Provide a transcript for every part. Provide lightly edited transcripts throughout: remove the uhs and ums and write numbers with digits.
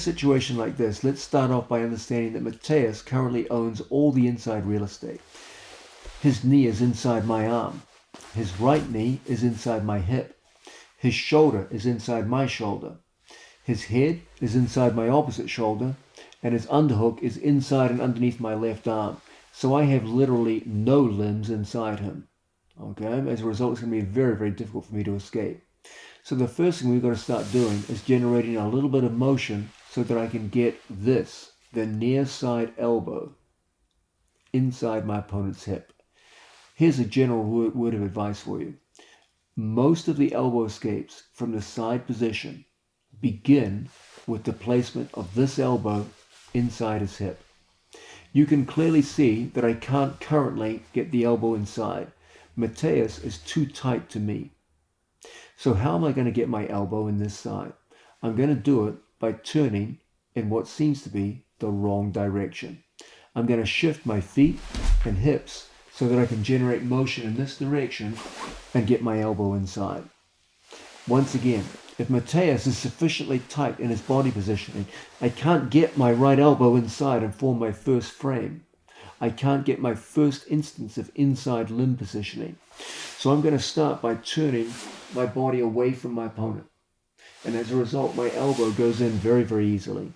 situation like this, let's start off by understanding that Mateus currently owns all the inside real estate. His knee is inside my arm. His right knee is inside my hip. His shoulder is inside my shoulder. His head is inside my opposite shoulder, and his underhook is inside and underneath my left arm. So I have literally no limbs inside him. Okay, as a result, it's going to be very, very difficult for me to escape. So the first thing we've got to start doing is generating a little bit of motion so that I can get this, the near side elbow, inside my opponent's hip. Here's a general word of advice for you. Most of the elbow escapes from the side position begin with the placement of this elbow inside his hip. You can clearly see that I can't currently get the elbow inside. Mateus is too tight to me. So how am I going to get my elbow in this side? I'm going to do it by turning in what seems to be the wrong direction. I'm going to shift my feet and hips so that I can generate motion in this direction and get my elbow inside. Once again, if Mateus is sufficiently tight in his body positioning, I can't get my right elbow inside and form my first frame. I can't get my first instance of inside limb positioning. So I'm going to start by turning my body away from my opponent. And as a result, my elbow goes in very, very easily.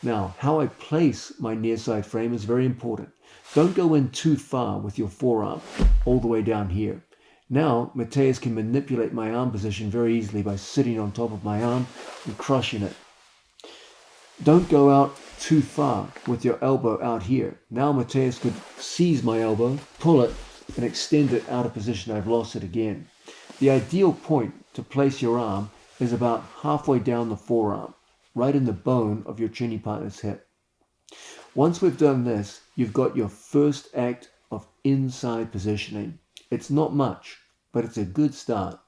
Now, how I place my near side frame is very important. Don't go in too far with your forearm, all the way down here. Now, Mateus can manipulate my arm position very easily by sitting on top of my arm and crushing it. Don't go out too far with your elbow out here. Now Mateus could seize my elbow, pull it, and extend it out of position. I've lost it again. The ideal point to place your arm is about halfway down the forearm, right in the bone of your training partner's hip. Once we've done this, you've got your first act of inside positioning. It's not much, but it's a good start.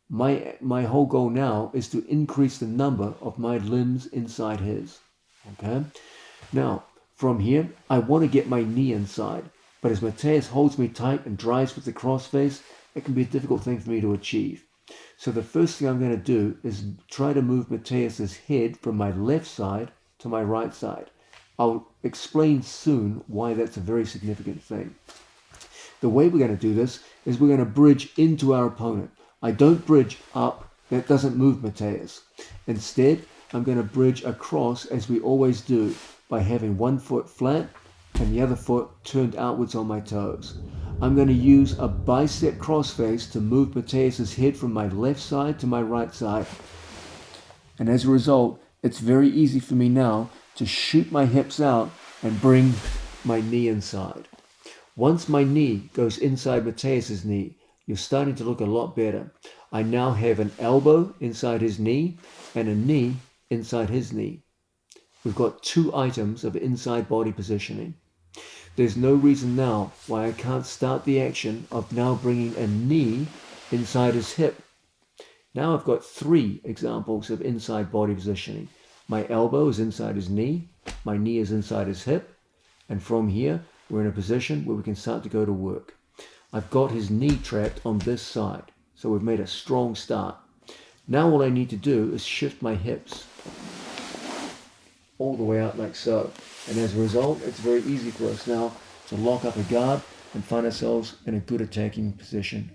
My whole goal now is to increase the number of my limbs inside his. Okay? Now, from here, I want to get my knee inside, but as Mateus holds me tight and drives with the crossface, it can be a difficult thing for me to achieve. So the first thing I'm going to do is try to move Mateus's head from my left side to my right side. I'll explain soon why that's a very significant thing. The way we're going to do this is we're going to bridge into our opponent. I don't bridge up, that doesn't move Mateus. Instead, I'm going to bridge across as we always do by having one foot flat and the other foot turned outwards on my toes. I'm going to use a bicep crossface to move Mateus's head from my left side to my right side. And as a result, it's very easy for me now to shoot my hips out and bring my knee inside. Once my knee goes inside Mateus's knee, you're starting to look a lot better. I now have an elbow inside his knee and a knee inside his knee. We've got two items of inside body positioning. There's no reason now why I can't start the action of now bringing a knee inside his hip. Now I've got three examples of inside body positioning. My elbow is inside his knee, my knee is inside his hip, and from here we're in a position where we can start to go to work. I've got his knee trapped on this side, so we've made a strong start. Now all I need to do is shift my hips all the way out like so. And as a result, it's very easy for us now to lock up a guard and find ourselves in a good attacking position.